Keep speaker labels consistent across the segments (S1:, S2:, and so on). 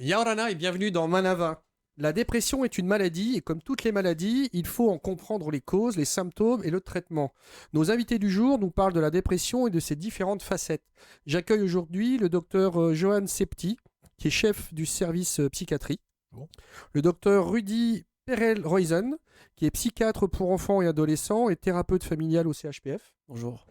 S1: Yaorana et bienvenue dans Manava. La dépression est une maladie et comme toutes les maladies, il faut en comprendre les causes, les symptômes et le traitement. Nos invités du jour nous parlent de la dépression et de ses différentes facettes. J'accueille aujourd'hui le docteur Johan Septi, qui est chef du service psychiatrie.
S2: Bon.
S1: Le docteur Rudy Perel-Royzen, qui est psychiatre pour enfants et adolescents et thérapeute familial au CHPF.
S3: Bonjour.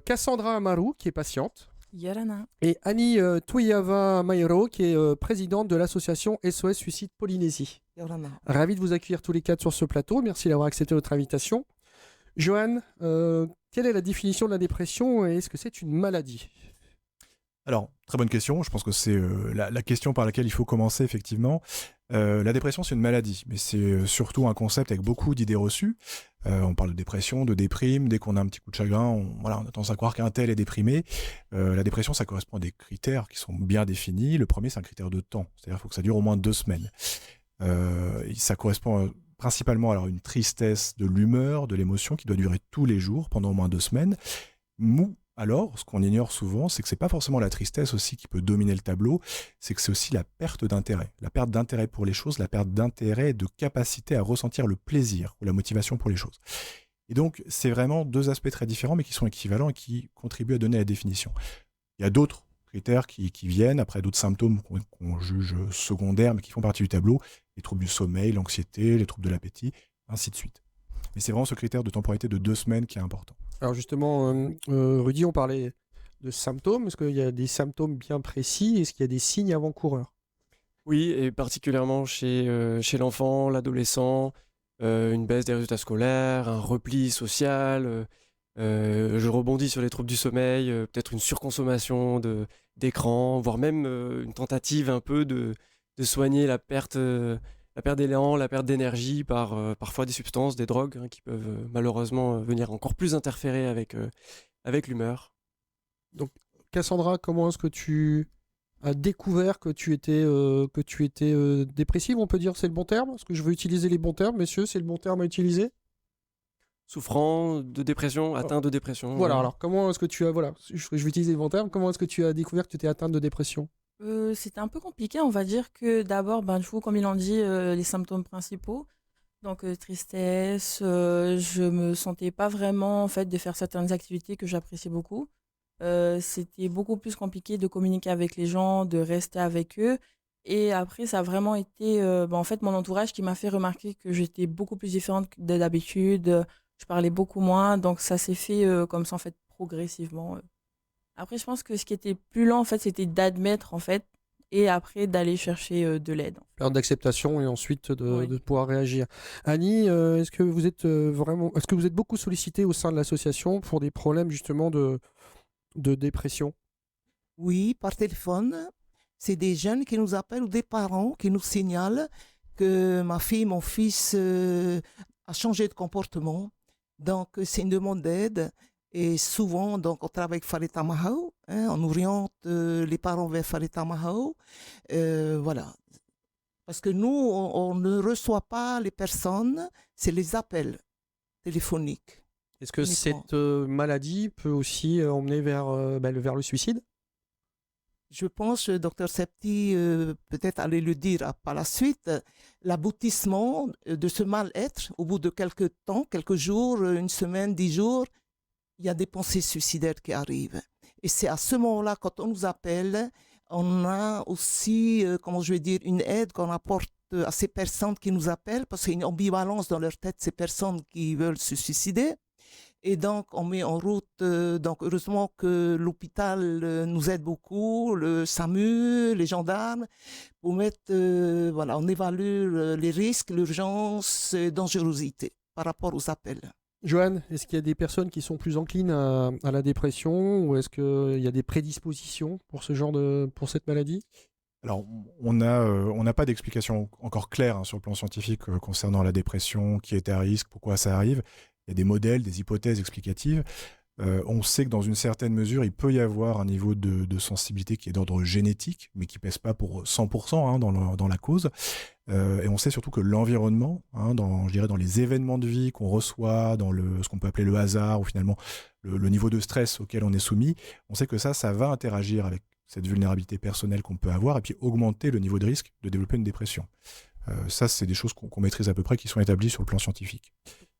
S1: Cassandra Amaru, qui est patiente.
S4: Yorana.
S1: Et Annie Tuyava Mayro, qui est présidente de l'association SOS Suicide Polynésie.
S4: Yorana.
S1: Ravi de vous accueillir tous les quatre sur ce plateau. Merci d'avoir accepté notre invitation. Johan, quelle est la définition de la dépression et est-ce que c'est une maladie ?
S2: Alors, très bonne question. Je pense que c'est la question par laquelle il faut commencer, effectivement. La dépression, c'est une maladie, mais c'est surtout un concept avec beaucoup d'idées reçues. On parle de dépression, de déprime. Dès qu'on a un petit coup de chagrin, on a tendance à croire qu'un tel est déprimé. La dépression, ça correspond à des critères qui sont bien définis. Le premier, c'est un critère de temps. C'est-à-dire qu'il faut que ça dure au moins 2 semaines. Ça correspond principalement à une tristesse de l'humeur, de l'émotion qui doit durer tous les jours pendant au moins 2 semaines. Alors, ce qu'on ignore souvent, c'est que c'est pas forcément la tristesse aussi qui peut dominer le tableau, c'est que c'est aussi la perte d'intérêt. La perte d'intérêt pour les choses, la perte d'intérêt et de capacité à ressentir le plaisir ou la motivation pour les choses. Et donc, c'est vraiment 2 aspects très différents, mais qui sont équivalents et qui contribuent à donner la définition. Il y a d'autres critères qui viennent, après d'autres symptômes qu'on juge secondaires, mais qui font partie du tableau, les troubles du sommeil, l'anxiété, les troubles de l'appétit, ainsi de suite. Mais c'est vraiment ce critère de temporalité de 2 semaines qui est important.
S1: Alors justement, Rudy, on parlait de symptômes. Est-ce qu'il y a des symptômes bien précis ? Est-ce qu'il y a des signes avant-coureurs ?
S3: Oui, et particulièrement chez l'enfant, l'adolescent, une baisse des résultats scolaires, un repli social, je rebondis sur les troubles du sommeil, peut-être une surconsommation d'écran, voire même une tentative un peu de soigner la perte d'élan, la perte d'énergie par parfois des substances, des drogues qui peuvent malheureusement venir encore plus interférer avec l'humeur.
S1: Donc, Cassandra, comment est-ce que tu as découvert que tu étais dépressive ? On peut dire c'est le bon terme ? Est-ce que je veux utiliser les bons termes, messieurs ? C'est le bon terme à utiliser ?
S3: Souffrant de dépression, atteint de dépression.
S1: Voilà,
S3: ouais.
S1: alors comment est-ce que tu as... Voilà, je vais utiliser les bons termes. Comment est-ce que tu as découvert que tu étais atteinte de dépression ?
S4: C'était un peu compliqué, on va dire que d'abord, du coup, comme ils l'ont dit, les symptômes principaux, donc tristesse, je me sentais pas vraiment en fait de faire certaines activités que j'appréciais beaucoup. C'était beaucoup plus compliqué de communiquer avec les gens, de rester avec eux. Et après, ça a vraiment été en fait mon entourage qui m'a fait remarquer que j'étais beaucoup plus différente que d'habitude. Je parlais beaucoup moins, donc ça s'est fait comme ça en fait progressivement. Après, je pense que ce qui était plus lent, en fait, c'était d'admettre, en fait, et après d'aller chercher de l'aide.
S1: Période d'acceptation et ensuite
S4: Oui.
S1: de pouvoir réagir. Annie, est-ce que vous êtes est-ce que vous êtes beaucoup sollicité au sein de l'association pour des problèmes justement de dépression ?
S5: Oui, par téléphone. C'est des jeunes qui nous appellent ou des parents qui nous signalent que ma fille, mon fils a changé de comportement. Donc, c'est une demande d'aide. Et souvent, donc, on travaille avec Farita Mahao. On oriente les parents vers Farita Mahao. Voilà. Parce que nous, on ne reçoit pas les personnes, c'est les appels téléphoniques.
S1: Est-ce que
S5: Uniquement.
S1: cette maladie peut aussi emmener vers vers le suicide ?
S5: Je pense, Dr Septi, peut-être allait le dire par la suite, l'aboutissement de ce mal-être, au bout de quelques temps, quelques jours, 1 semaine, 10 jours, il y a des pensées suicidaires qui arrivent. Et c'est à ce moment-là, quand on nous appelle, on a aussi, une aide qu'on apporte à ces personnes qui nous appellent, parce qu'il y a une ambivalence dans leur tête, ces personnes qui veulent se suicider. Et donc, on met en route, donc heureusement que l'hôpital nous aide beaucoup, le SAMU, les gendarmes, pour mettre, on évalue les risques, l'urgence et dangerosité par rapport aux appels.
S1: Johan, est-ce qu'il y a des personnes qui sont plus enclines à la dépression ou est-ce qu'il y a des prédispositions pour pour cette maladie ?
S2: Alors, on n'a pas d'explication encore claire sur le plan scientifique concernant la dépression, qui est à risque, pourquoi ça arrive. Il y a des modèles, des hypothèses explicatives. On sait que dans une certaine mesure, il peut y avoir un niveau de sensibilité qui est d'ordre génétique, mais qui pèse pas pour 100% dans la cause. Et on sait surtout que l'environnement, dans les événements de vie qu'on reçoit, dans ce qu'on peut appeler le hasard, ou finalement le niveau de stress auquel on est soumis, on sait que ça va interagir avec cette vulnérabilité personnelle qu'on peut avoir, et puis augmenter le niveau de risque de développer une dépression. Ça, c'est des choses qu'on maîtrise à peu près, qui sont établies sur le plan scientifique.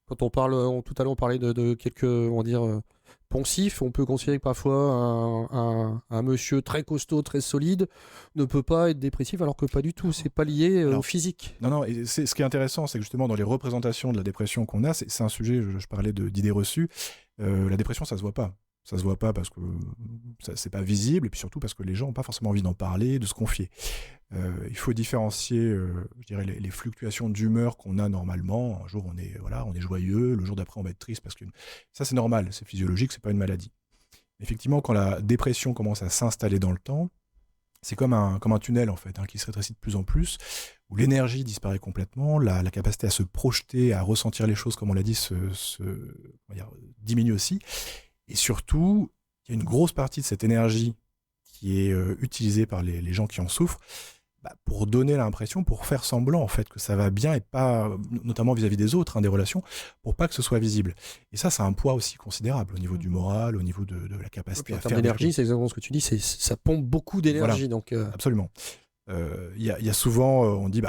S1: Quand on parle, tout à l'heure, on parlait de quelques, on va dire, poncifs. On peut considérer que parfois un monsieur très costaud, très solide, ne peut pas être dépressif, alors que pas du tout. C'est pas lié au physique.
S2: Non. Et ce qui est intéressant, c'est que justement dans les représentations de la dépression qu'on a, c'est un sujet. Je parlais d'idées reçues. La dépression, ça se voit pas. Ça se voit pas parce que c'est pas visible, et puis surtout parce que les gens n'ont pas forcément envie d'en parler, de se confier. Il faut différencier, je dirais, les fluctuations d'humeur qu'on a normalement. Un jour, on est joyeux, le jour d'après, on va être triste, parce que ça, c'est normal, c'est physiologique, c'est pas une maladie. Effectivement, quand la dépression commence à s'installer dans le temps, c'est comme un tunnel, en fait, qui se rétrécit de plus en plus, où l'énergie disparaît complètement, la capacité à se projeter, à ressentir les choses, comme on l'a dit, diminue aussi. Et surtout, il y a une grosse partie de cette énergie qui est utilisée par les gens qui en souffrent, pour donner l'impression, pour faire semblant en fait que ça va bien, et pas, notamment vis-à-vis des autres, des relations, pour pas que ce soit visible. Et ça a un poids aussi considérable au niveau du moral, au niveau de la capacité à faire
S1: d'énergie, c'est exactement ce que tu dis, ça pompe beaucoup d'énergie.
S2: Voilà.
S1: Donc,
S2: Absolument. Il y a souvent, on dit,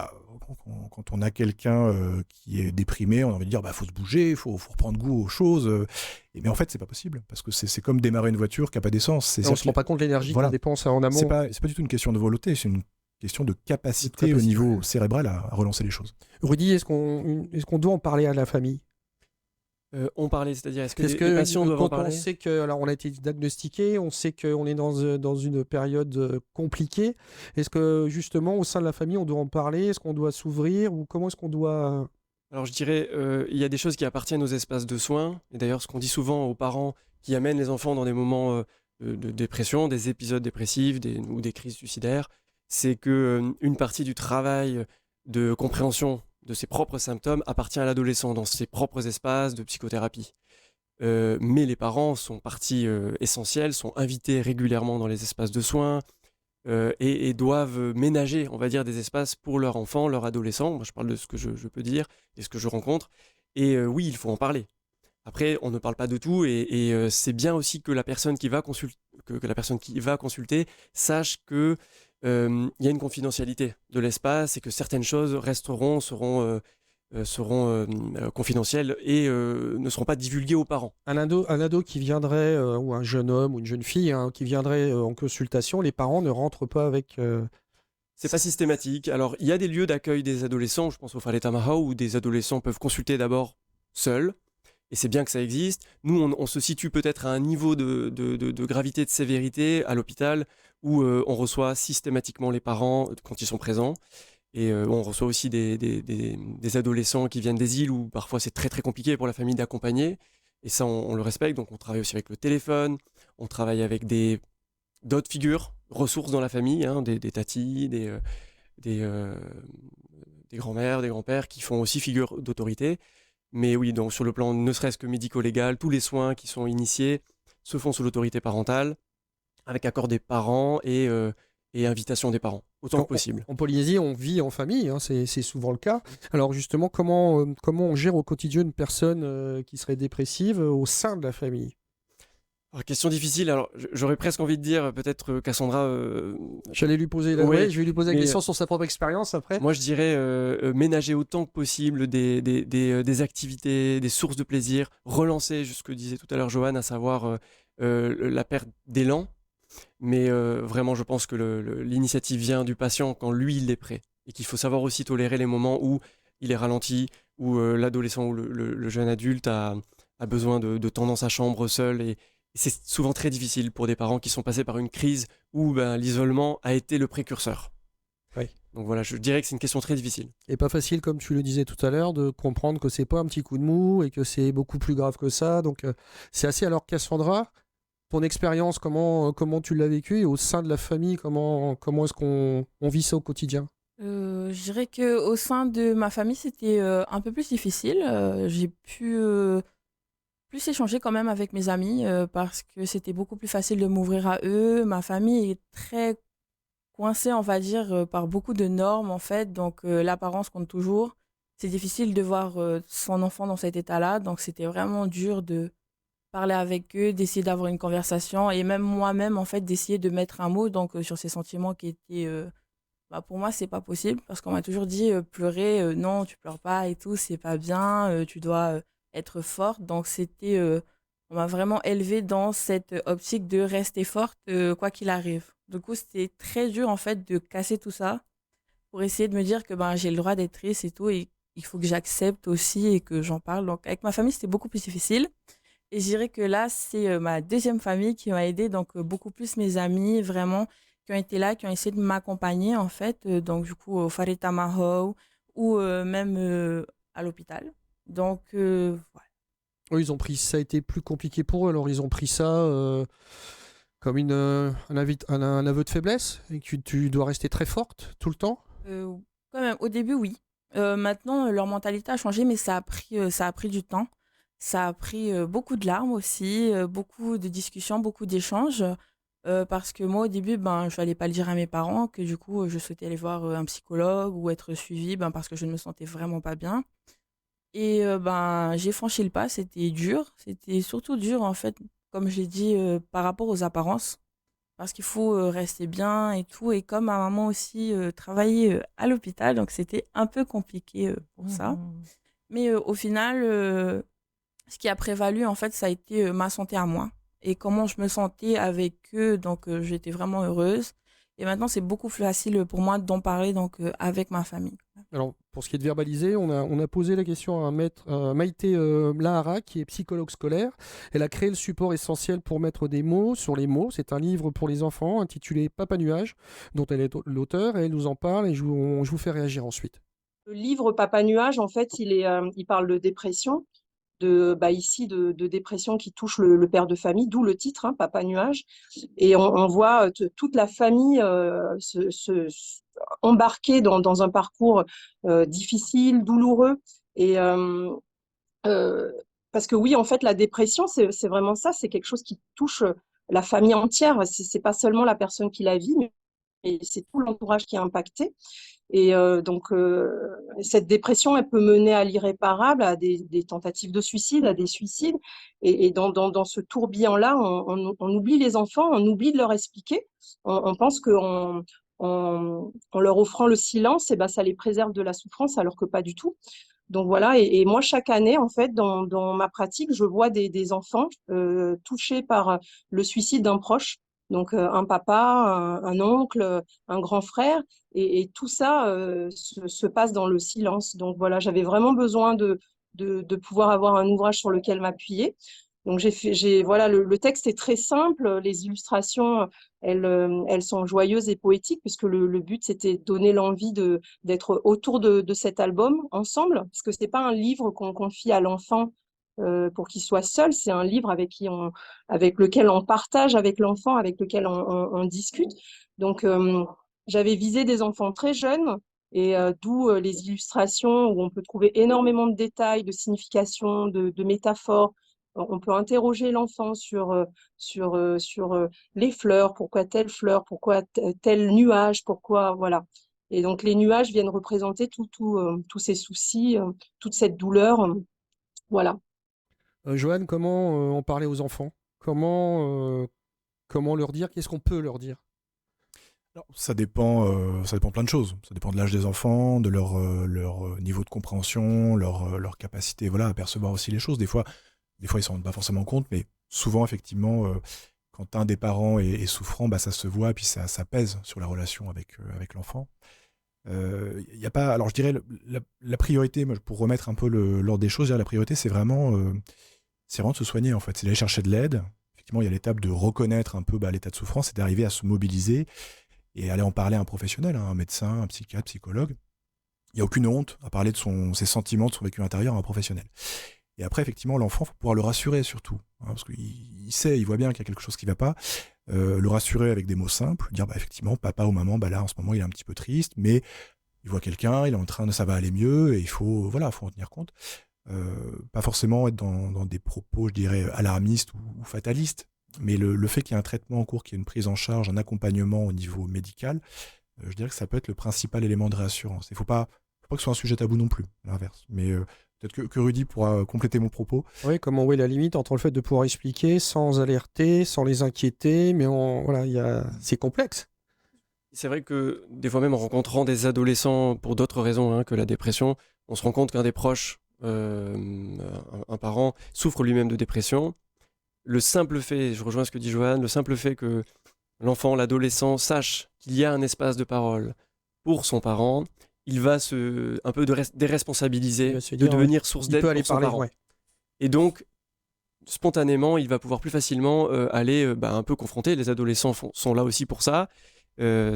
S2: quand on a quelqu'un qui est déprimé, on a envie de dire, faut se bouger, il faut reprendre goût aux choses. Mais en fait, c'est pas possible, parce que c'est comme démarrer une voiture qui n'a pas d'essence.
S1: On se rend pas compte de l'énergie qu'on dépense en amont.
S2: C'est pas du tout une question de volonté, c'est une question de capacité au niveau cérébral à relancer les choses.
S1: Rudy, est-ce qu'on doit en parler à la famille ?
S3: On parlait, c'est-à-dire, est-ce que les patients doivent en parler ?
S1: On sait alors on a été diagnostiqué, on sait qu'on est dans une période compliquée. Est-ce que justement au sein de la famille on doit en parler ? Est-ce qu'on doit s'ouvrir, ou comment est-ce qu'on doit...
S3: Alors je dirais, il y a des choses qui appartiennent aux espaces de soins. Et d'ailleurs, ce qu'on dit souvent aux parents qui amènent les enfants dans des moments de dépression, des épisodes dépressifs ou des crises suicidaires, c'est qu'une partie du travail de compréhension de ses propres symptômes appartient à l'adolescent dans ses propres espaces de psychothérapie. Mais les parents sont partie essentielle, sont invités régulièrement dans les espaces de soins et doivent ménager, on va dire, des espaces pour leur enfant, leur adolescent. Moi, je parle de ce que je peux dire et ce que je rencontre. Et oui, il faut en parler. Après, on ne parle pas de tout, et c'est bien aussi que la personne qui va consulter sache que il y a une confidentialité de l'espace, et que certaines choses seront confidentielles et ne seront pas divulguées aux parents.
S1: Un ado qui viendrait, ou un jeune homme ou une jeune fille qui viendrait en consultation, les parents ne rentrent pas avec...
S3: C'est pas systématique. Alors, il y a des lieux d'accueil des adolescents, je pense au Fale Tamaha, où des adolescents peuvent consulter d'abord seuls, et c'est bien que ça existe. Nous, on se situe peut-être à un niveau de gravité, de sévérité à l'hôpital, où on reçoit systématiquement les parents quand ils sont présents. Et on reçoit aussi des adolescents qui viennent des îles où parfois c'est très très compliqué pour la famille d'accompagner. Et ça, on le respecte. Donc on travaille aussi avec le téléphone, on travaille avec d'autres figures, ressources dans la famille, des tatis, des grands-mères, des grands-pères qui font aussi figure d'autorité. Mais oui, donc sur le plan ne serait-ce que médico-légal, tous les soins qui sont initiés se font sous l'autorité parentale, avec accord des parents et invitation des parents, autant que possible.
S1: En Polynésie, on vit en famille, c'est souvent le cas. Alors justement, comment on gère au quotidien une personne qui serait dépressive au sein de la famille ?
S3: Alors, question difficile. Alors, j'aurais presque envie de dire, peut-être Cassandra...
S1: je vais lui poser la question sur sa propre expérience après.
S3: Moi, je dirais ménager autant que possible des activités, des sources de plaisir, relancer ce que disait tout à l'heure Johan, à savoir la perte d'élan. Mais vraiment, je pense que l'initiative vient du patient quand lui, il est prêt. Et qu'il faut savoir aussi tolérer les moments où il est ralenti, où l'adolescent ou le jeune adulte a besoin de temps dans sa chambre seul. Et c'est souvent très difficile pour des parents qui sont passés par une crise où l'isolement a été le précurseur.
S1: Oui.
S3: Donc voilà, je dirais que c'est une question très difficile.
S1: Et pas facile, comme tu le disais tout à l'heure, de comprendre que c'est pas un petit coup de mou et que c'est beaucoup plus grave que ça. Donc c'est assez... Alors Cassandra, ton expérience, comment tu l'as vécu, et au sein de la famille, comment est-ce qu'on vit ça au quotidien ?
S4: Je dirais qu'au sein de ma famille, c'était un peu plus difficile. J'ai pu plus échanger quand même avec mes amis parce que c'était beaucoup plus facile de m'ouvrir à eux. Ma famille est très coincée, on va dire, par beaucoup de normes en fait. Donc l'apparence compte toujours. C'est difficile de voir son enfant dans cet état-là. Donc c'était vraiment dur de parler avec eux, d'essayer d'avoir une conversation et même moi-même, en fait, d'essayer de mettre un mot donc, sur ces sentiments qui étaient... pour moi, c'est pas possible parce qu'on m'a toujours dit pleurer, non, tu pleures pas et tout, c'est pas bien, tu dois être forte. Donc, on m'a vraiment élevée dans cette optique de rester forte, quoi qu'il arrive. Du coup, c'était très dur, en fait, de casser tout ça pour essayer de me dire que ben, j'ai le droit d'être triste et tout, et il faut que j'accepte aussi et que j'en parle. Donc, avec ma famille, c'était beaucoup plus difficile. Et je dirais que là, c'est ma deuxième famille qui m'a aidée, donc beaucoup plus mes amis, vraiment, qui ont été là, qui ont essayé de m'accompagner, en fait. Donc, du coup, au Farita Maho ou même à l'hôpital. Donc, voilà.
S1: Eux, ça a été plus compliqué pour eux, alors ils ont pris ça comme un aveu de faiblesse, et que tu dois rester très forte tout le temps.
S4: Euh, Quand même, au début, oui. Maintenant, leur mentalité a changé, mais ça a pris du temps. Ça a pris beaucoup de larmes aussi, beaucoup de discussions, beaucoup d'échanges. Parce que moi, au début, ben, je n'allais pas le dire à mes parents, que du coup, je souhaitais aller voir un psychologue ou être suivie, ben, parce que je ne me sentais vraiment pas bien. Et ben, j'ai franchi le pas, c'était dur. C'était surtout dur, en fait, comme j'ai dit, par rapport aux apparences. Parce qu'il faut rester bien et tout. Et comme ma maman aussi travaillait à l'hôpital, donc c'était un peu compliqué pour ça.
S5: Mhm.
S4: Mais au final, ce qui a prévalu, en fait, ça a été ma santé à moi et comment je me sentais avec eux. Donc, j'étais vraiment heureuse. Et maintenant, c'est beaucoup plus facile pour moi d'en parler donc, avec ma famille.
S1: Alors, pour ce qui est de verbaliser, on a posé la question à Maïté Lahara, qui est psychologue scolaire. Elle a créé le support essentiel pour mettre des mots sur les mots. C'est un livre pour les enfants intitulé Papa Nuage, dont elle est l'auteur, et elle nous en parle, et je vous fais réagir ensuite.
S6: Le livre Papa Nuage, en fait, il parle de dépression, ici de dépression qui touche le père de famille, d'où le titre, hein, Papa Nuage. Et on voit toute la famille embarquée dans un parcours difficile, douloureux. Et parce que oui, en fait, la dépression, c'est vraiment ça, c'est quelque chose qui touche la famille entière. C'est pas seulement la personne qui la vit, mais c'est tout l'entourage qui est impacté. Et cette dépression, elle peut mener à l'irréparable, à des tentatives de suicide, à des suicides. Et dans ce tourbillon-là, on oublie les enfants, on oublie de leur expliquer. On pense qu'en en leur offrant le silence, et ben, ça les préserve de la souffrance, alors que pas du tout. Donc voilà, et moi, chaque année, en fait, dans ma pratique, je vois des enfants touchés par le suicide d'un proche. Donc un papa, un oncle, un grand frère, et tout ça se passe dans le silence. Donc voilà, j'avais vraiment besoin de pouvoir avoir un ouvrage sur lequel m'appuyer. Donc voilà, le texte est très simple, les illustrations, elles sont joyeuses et poétiques, puisque le but, c'était de donner l'envie d'être autour de cet album ensemble, parce que c'est pas un livre qu'on confie à l'enfant pour qu'il soit seul, c'est un livre avec lequel on partage avec l'enfant, avec lequel on discute. Donc, j'avais visé des enfants très jeunes, et d'où les illustrations où on peut trouver énormément de détails, de significations, de métaphores. On peut interroger l'enfant sur les fleurs, pourquoi telle fleur, pourquoi tel nuage, pourquoi, voilà. Et donc, les nuages viennent représenter tous ces soucis, toute cette douleur, voilà.
S1: Joanne, comment en parler aux enfants? Comment leur dire? Qu'est-ce qu'on peut leur dire?
S2: Alors, ça dépend plein de choses. Ça dépend de l'âge des enfants, de leur niveau de compréhension, leur capacité, voilà, à percevoir aussi les choses. Des fois, ils ne s'en rendent pas forcément compte, mais souvent, effectivement, quand un des parents est souffrant, bah, ça se voit, et puis ça pèse sur la relation avec l'enfant. Y a pas, alors je dirais, la priorité, moi, pour remettre un peu l'ordre des choses, je dirais, la priorité, c'est vraiment de se soigner, en fait. C'est d'aller chercher de l'aide. Effectivement, il y a l'étape de reconnaître un peu l'état de souffrance, c'est d'arriver à se mobiliser et aller en parler à un professionnel, hein, un médecin, un psychiatre, psychologue. Il n'y a aucune honte à parler de ses sentiments, de son vécu intérieur à un professionnel. Et après, effectivement, l'enfant, il faut pouvoir le rassurer surtout, hein, parce il voit bien qu'il y a quelque chose qui ne va pas. Le rassurer avec des mots simples, dire effectivement, papa ou maman, là, en ce moment, il est un petit peu triste, mais il voit quelqu'un, ça va aller mieux, et il faut en tenir compte. Pas forcément être dans des propos, je dirais, alarmistes ou fatalistes, mais le fait qu'il y ait un traitement en cours, qu'il y ait une prise en charge, un accompagnement au niveau médical, je dirais que ça peut être le principal élément de réassurance. Il ne faut pas que ce soit un sujet tabou non plus, à l'inverse. Mais Peut-être que Rudy pourra compléter mon propos.
S1: Oui, comment où est la limite entre le fait de pouvoir expliquer sans alerter, sans les inquiéter, mais voilà, c'est complexe.
S3: C'est vrai que des fois même en rencontrant des adolescents pour d'autres raisons que la dépression, on se rend compte qu'un des proches, un parent, souffre lui-même de dépression. Le simple fait, je rejoins ce que dit Johan, le simple fait que l'enfant, l'adolescent sache qu'il y a un espace de parole pour son parent, il va un peu déresponsabiliser,
S1: Il va se
S3: de
S1: dire,
S3: devenir source
S1: Il
S3: d'aide
S1: peut
S3: pour
S1: aller
S3: son
S1: parler,
S3: parent.
S1: ouais.
S3: Et donc, spontanément, il va pouvoir plus facilement aller un peu confronter. Les adolescents sont là aussi pour ça,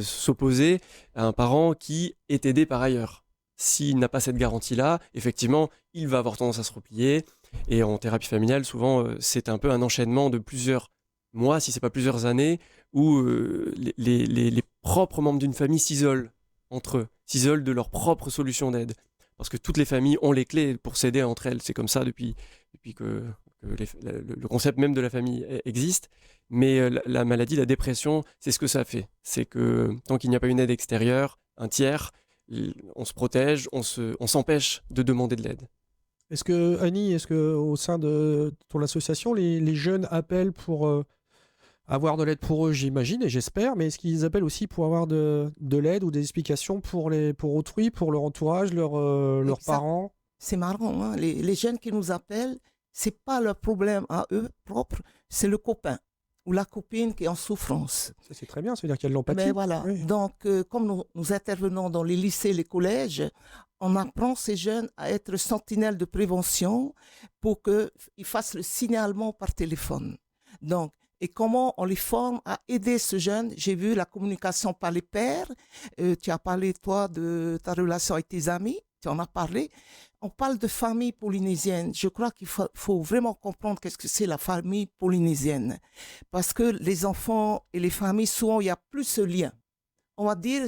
S3: s'opposer à un parent qui est aidé par ailleurs. S'il n'a pas cette garantie-là, effectivement, il va avoir tendance à se replier. Et en thérapie familiale, souvent, c'est un peu un enchaînement de plusieurs mois, si ce n'est pas plusieurs années, où les propres membres d'une famille s'isolent entre eux, s'isolent de leur propre solution d'aide. Parce que toutes les familles ont les clés pour s'aider entre elles. C'est comme ça depuis que le concept même de la famille existe. Mais la maladie, la dépression, c'est ce que ça fait. C'est que tant qu'il n'y a pas une aide extérieure, un tiers, on se protège, on s'empêche de demander de l'aide.
S1: Annie, est-ce que au sein de ton association, les jeunes appellent pour avoir de l'aide pour eux, j'imagine et j'espère, mais est-ce qu'ils appellent aussi pour avoir de l'aide ou des explications pour autrui, pour leur entourage, leurs parents?
S5: C'est marrant, hein. Les jeunes qui nous appellent, c'est pas leur problème à eux propres, c'est le copain ou la copine qui est en souffrance.
S1: Ça, c'est très bien, ça veut dire qu'il y a de l'empathie.
S5: Mais voilà,
S1: Oui.
S5: donc comme nous intervenons dans les lycées, les collèges, on apprend ces jeunes à être sentinelles de prévention pour qu'ils fassent le signalement par téléphone. Donc, et comment on les forme à aider ce jeune. J'ai vu la communication par les pairs. Tu as parlé, toi, de ta relation avec tes amis. Tu en as parlé. On parle de famille polynésienne. Je crois qu'il faut vraiment comprendre qu'est-ce que c'est la famille polynésienne. Parce que les enfants et les familles, souvent, il n'y a plus ce lien. On va dire,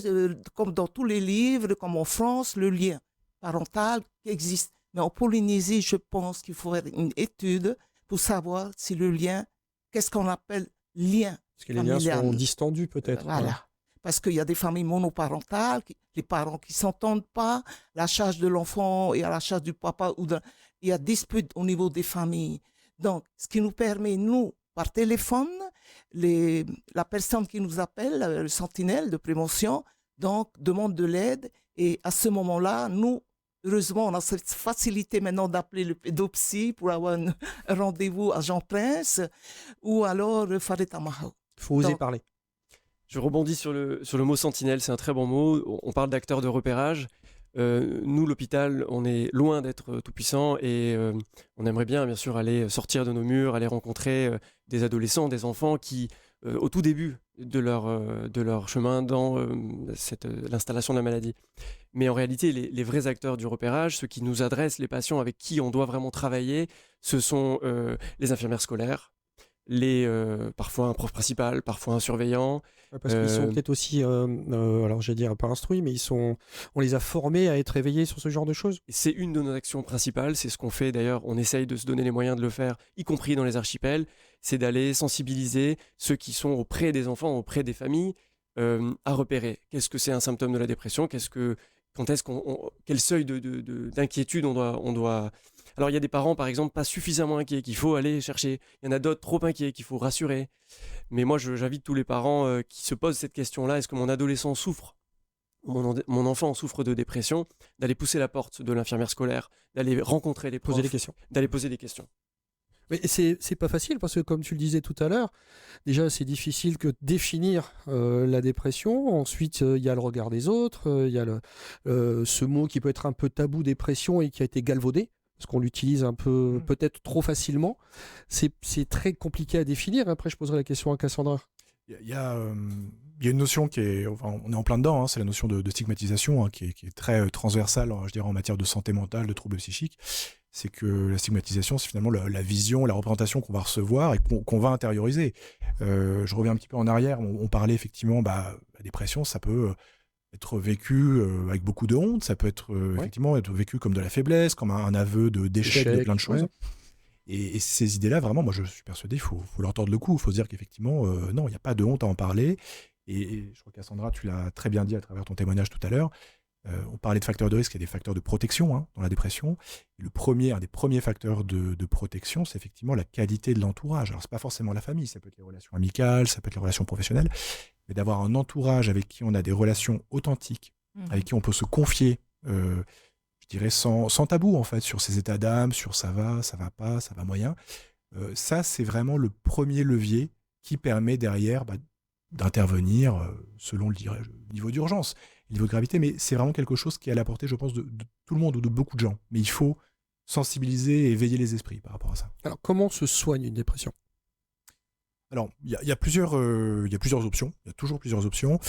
S5: comme dans tous les livres, comme en France, le lien parental qui existe. Mais en Polynésie, je pense qu'il faut faire une étude pour savoir si le lien, qu'est-ce qu'on appelle lien
S1: Parce que les liens
S5: familial.
S1: sont distendus peut-être.
S5: Voilà. Parce qu'il y a des familles monoparentales, les parents qui ne s'entendent pas, la charge de l'enfant et à la charge du papa, il y a dispute au niveau des familles. Donc, ce qui nous permet, nous, par téléphone, la personne qui nous appelle, le sentinelle de prévention, donc demande de l'aide. Et à ce moment-là, nous, heureusement, on a cette facilité maintenant d'appeler le pédopsie pour avoir un rendez-vous à Jean-Prince ou alors Faret Amahau.
S1: Il faut oser parler.
S3: Je rebondis sur le mot sentinelle, c'est un très bon mot. On parle d'acteurs de repérage. Nous, l'hôpital, on est loin d'être tout puissant et on aimerait bien sûr, aller sortir de nos murs, aller rencontrer des adolescents, des enfants qui, au tout début de leur chemin dans l'installation de la maladie. Mais en réalité, les vrais acteurs du repérage, ceux qui nous adressent, les patients avec qui on doit vraiment travailler, ce sont les infirmières scolaires, parfois un prof principal, parfois un surveillant.
S1: Parce qu'ils sont peut-être aussi, alors j'allais dire pas instruits, mais on les a formés à être éveillés sur ce genre de choses.
S3: C'est une de nos actions principales, c'est ce qu'on fait d'ailleurs, on essaye de se donner les moyens de le faire, y compris dans les archipels, c'est d'aller sensibiliser ceux qui sont auprès des enfants, auprès des familles, à repérer. Qu'est-ce que c'est un symptôme de la dépression? Quel seuil d'inquiétude on doit... Alors il y a des parents par exemple pas suffisamment inquiets qu'il faut aller chercher, il y en a d'autres trop inquiets qu'il faut rassurer. Mais moi j'invite tous les parents qui se posent cette question-là, est-ce que mon adolescent souffre, mon enfant souffre de dépression, d'aller pousser la porte de l'infirmière scolaire, d'aller rencontrer les profs, d'aller poser des questions.
S1: Mais c'est pas facile parce que comme tu le disais tout à l'heure, déjà c'est difficile que de définir la dépression. Ensuite il y a le regard des autres, il y a ce mot qui peut être un peu tabou, dépression, et qui a été galvaudé parce qu'on l'utilise un peu peut-être trop facilement. C'est très compliqué à définir. Après je poserai la question à Cassandra.
S2: Il y a une notion qui est, on est en plein dedans, c'est la notion de stigmatisation qui est très transversale, je dirais, en matière de santé mentale, de troubles psychiques. C'est que la stigmatisation, c'est finalement la vision, la représentation qu'on va recevoir et qu'on va intérioriser. Je reviens un petit peu en arrière, on parlait effectivement, la dépression, ça peut être vécu avec beaucoup de honte, ça peut être effectivement être vécu comme de la faiblesse, comme un aveu d'échec, de plein de choses. Ouais. Et ces idées-là, vraiment, moi je suis persuadé, il faut leur tordre le cou, il faut se dire qu'effectivement, non, il n'y a pas de honte à en parler. Et je crois, Cassandra, tu l'as très bien dit à travers ton témoignage tout à l'heure, On parlait de facteurs de risque et des facteurs de protection hein, dans la dépression. Et un des premiers facteurs de protection, c'est effectivement la qualité de l'entourage. Alors, c'est pas forcément la famille, ça peut être les relations amicales, ça peut être les relations professionnelles, mais d'avoir un entourage avec qui on a des relations authentiques, avec qui on peut se confier, je dirais sans tabou en fait, sur ses états d'âme, sur ça va pas, ça va moyen. Ça, c'est vraiment le premier levier qui permet derrière d'intervenir selon le niveau d'urgence, le niveau de gravité, mais c'est vraiment quelque chose qui est à la portée, je pense, de tout le monde ou de beaucoup de gens. Mais il faut sensibiliser et éveiller les esprits par rapport à ça.
S1: Alors, comment se soigne une dépression?
S2: Alors, il y a plusieurs options, il y a toujours plusieurs options.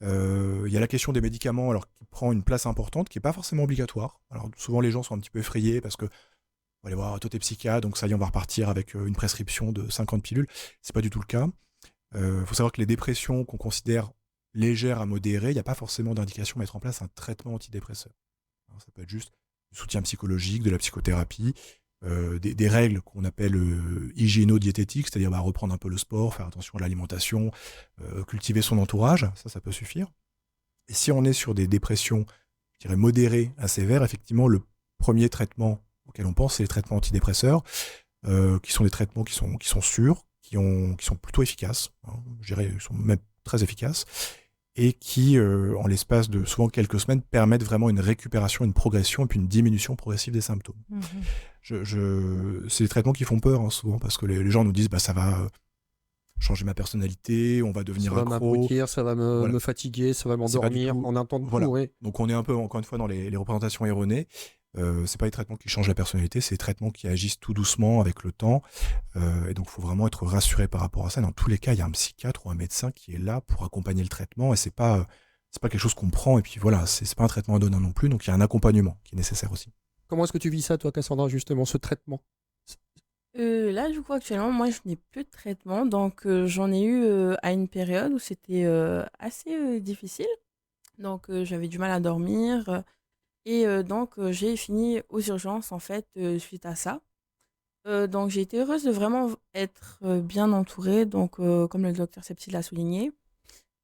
S2: Il y a la question des médicaments, alors qui prend une place importante, qui n'est pas forcément obligatoire. Alors, souvent, les gens sont un petit peu effrayés parce que on va aller voir, toi t'es psychiatre, donc ça y est, on va repartir avec une prescription de 50 pilules. C'est pas du tout le cas. Faut savoir que les dépressions qu'on considère légères à modérées, il n'y a pas forcément d'indication de mettre en place un traitement antidépresseur. Alors, ça peut être juste du soutien psychologique, de la psychothérapie, des règles qu'on appelle hygiéno-diététiques, c'est-à-dire reprendre un peu le sport, faire attention à l'alimentation, cultiver son entourage, ça peut suffire. Et si on est sur des dépressions, je dirais modérées à sévères, effectivement, le premier traitement auquel on pense, c'est les traitements antidépresseurs, qui sont des traitements qui sont sûrs, qui sont plutôt efficaces, hein, je dirais, ils sont même très efficaces, et qui, en l'espace de souvent quelques semaines, permettent vraiment une récupération, une progression, et puis une diminution progressive des symptômes. C'est des traitements qui font peur hein, souvent, parce que les gens nous disent ça va changer ma personnalité, on va devenir accro.
S1: Ça va m'abrutir, ça va me fatiguer, ça va m'endormir, en un temps de
S2: voilà.
S1: ouais.
S2: Donc on est un peu, encore une fois, dans les représentations erronées. C'est pas les traitements qui changent la personnalité, c'est les traitements qui agissent tout doucement avec le temps. Et donc, il faut vraiment être rassuré par rapport à ça. Dans tous les cas, il y a un psychiatre ou un médecin qui est là pour accompagner le traitement. Et c'est pas quelque chose qu'on prend. Et puis voilà, c'est pas un traitement à donner non plus. Donc, il y a un accompagnement qui est nécessaire aussi.
S1: Comment est-ce que tu vis ça, toi, Cassandra, justement, ce traitement?
S4: Là, du coup, actuellement, moi, je n'ai plus de traitement. Donc, j'en ai eu à une période où c'était assez difficile. Donc, j'avais du mal à dormir. Et donc, j'ai fini aux urgences, en fait, suite à ça. Donc, j'ai été heureuse de vraiment être bien entourée, donc, comme le docteur Septi l'a souligné.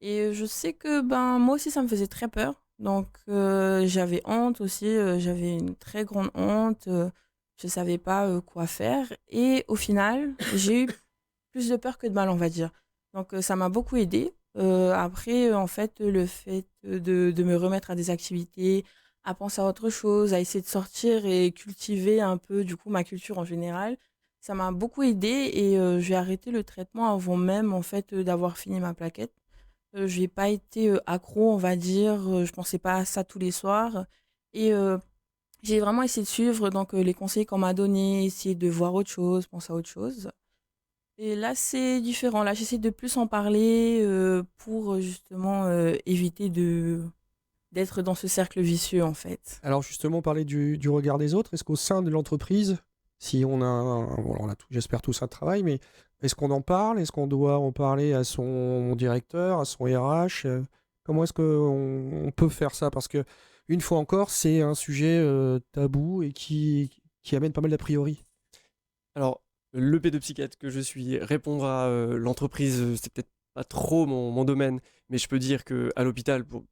S4: Et je sais que moi aussi, ça me faisait très peur. Donc, j'avais honte aussi, j'avais une très grande honte. Je ne savais pas quoi faire. Et au final, j'ai eu plus de peur que de mal, on va dire. Donc, ça m'a beaucoup aidée. Après, en fait, le fait de me remettre à des activités, à penser à autre chose, à essayer de sortir et cultiver un peu, du coup, ma culture en général, ça m'a beaucoup aidée et j'ai arrêté le traitement avant même, en fait, d'avoir fini ma plaquette. Je n'ai pas été accro, on va dire. Je pensais pas à ça tous les soirs. Et j'ai vraiment essayé de suivre donc, les conseils qu'on m'a donnés, essayer de voir autre chose, penser à autre chose. Et là, c'est différent. Là, j'essaie de plus en parler pour justement éviter d'être dans ce cercle vicieux, en fait.
S1: Alors justement, parler du regard des autres, est-ce qu'au sein de l'entreprise, si on a, bon, on a j'espère tous un travail, mais est-ce qu'on en parle? Est-ce qu'on doit en parler à son directeur, à son RH? Comment est-ce qu'on peut faire ça? Parce que, une fois encore, c'est un sujet tabou et qui amène pas mal d'a priori.
S3: Alors, le pédopsychiatre que je suis, répondre à l'entreprise, c'est peut-être pas trop mon domaine, mais je peux dire qu'à l'hôpital, pour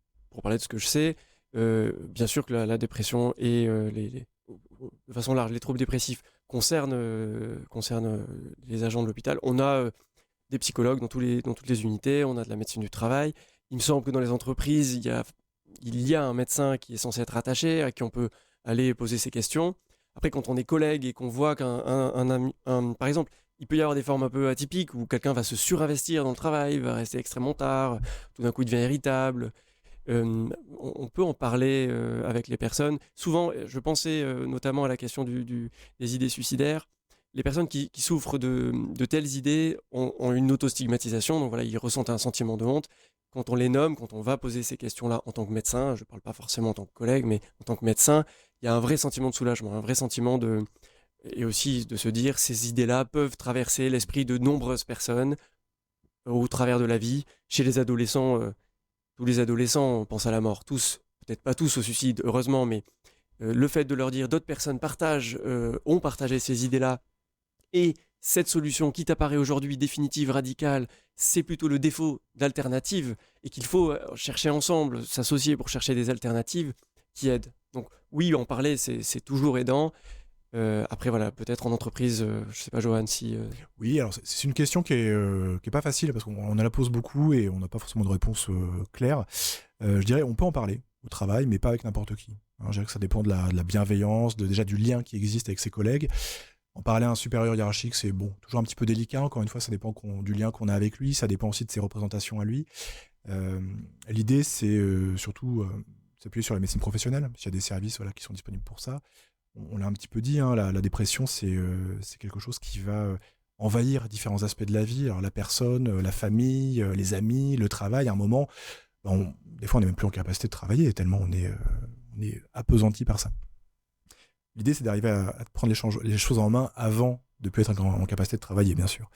S3: parler de ce que je sais, bien sûr que la dépression et de façon large, les troubles dépressifs concernent les agents de l'hôpital. On a des psychologues dans toutes les unités, on a de la médecine du travail. Il me semble que dans les entreprises, il y a un médecin qui est censé être attaché, à qui on peut aller poser ses questions. Après, quand on est collègue et qu'on voit par exemple, il peut y avoir des formes un peu atypiques où quelqu'un va se surinvestir dans le travail, va rester extrêmement tard, tout d'un coup il devient irritable. On peut en parler avec les personnes. Souvent, je pensais notamment à la question des idées suicidaires. Les personnes qui souffrent de telles idées ont une autostigmatisation, donc voilà, ils ressentent un sentiment de honte. Quand on les nomme, quand on va poser ces questions-là en tant que médecin, je ne parle pas forcément en tant que collègue, mais en tant que médecin, il y a un vrai sentiment de soulagement, un vrai sentiment et aussi de se dire ces idées-là peuvent traverser l'esprit de nombreuses personnes au travers de la vie. Chez les adolescents, tous les adolescents pensent à la mort, tous, peut-être pas tous au suicide, heureusement, mais le fait de leur dire d'autres personnes ont partagé ces idées-là et cette solution qui t'apparaît aujourd'hui définitive, radicale, c'est plutôt le défaut d'alternative et qu'il faut chercher ensemble, s'associer pour chercher des alternatives qui aident. Donc oui, en parler, c'est toujours aidant. Après, voilà, peut-être en entreprise, je sais pas, Johan, si...
S2: Oui, alors c'est une question qui est pas facile parce qu'on la pose beaucoup et on n'a pas forcément de réponse claire. Je dirais, on peut en parler au travail, mais pas avec n'importe qui. Hein, je dirais que ça dépend de la bienveillance, déjà du lien qui existe avec ses collègues. En parler à un supérieur hiérarchique, c'est bon, toujours un petit peu délicat. Encore une fois, ça dépend du lien qu'on a avec lui, ça dépend aussi de ses représentations à lui. L'idée, c'est surtout s'appuyer sur la médecine professionnelle, s'il y a des services qui sont disponibles pour ça. On l'a un petit peu dit, hein, la dépression, c'est quelque chose qui va envahir différents aspects de la vie. Alors la personne, la famille, les amis, le travail. À un moment, des fois, on n'est même plus en capacité de travailler tellement on est appesanti par ça. L'idée, c'est d'arriver à prendre les choses en main avant de plus être en capacité de travailler, bien sûr.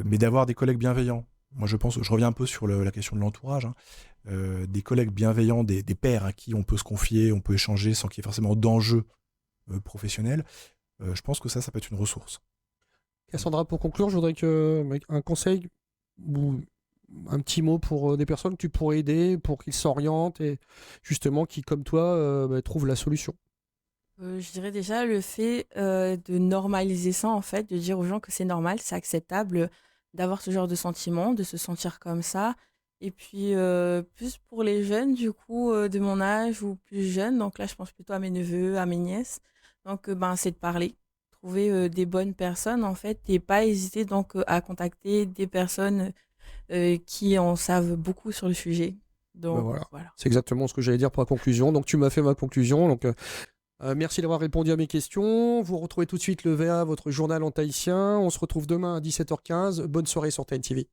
S2: Mais d'avoir des collègues bienveillants. Moi, je reviens un peu sur la question de l'entourage. Hein. Des collègues bienveillants, des pairs à qui on peut se confier, on peut échanger sans qu'il y ait forcément d'enjeux professionnels. Je pense que ça peut être une ressource.
S1: Cassandra, pour conclure, je voudrais un conseil ou un petit mot pour des personnes que tu pourrais aider pour qu'ils s'orientent et justement qui, comme toi, trouvent la solution.
S4: Je dirais déjà le fait de normaliser ça, en fait, de dire aux gens que c'est normal, c'est acceptable d'avoir ce genre de sentiment, de se sentir comme ça. Et puis, plus pour les jeunes, du coup, de mon âge ou plus jeunes, donc là, je pense plutôt à mes neveux, à mes nièces. Donc, c'est de parler, trouver des bonnes personnes, en fait, et pas hésiter donc à contacter des personnes qui en savent beaucoup sur le sujet. Donc, voilà.
S1: C'est exactement ce que j'allais dire pour la conclusion. Donc, tu m'as fait ma conclusion. Donc, merci d'avoir répondu à mes questions. Vous retrouvez tout de suite le VA, votre journal en tahitien. On se retrouve demain à 17h15. Bonne soirée sur TNTV.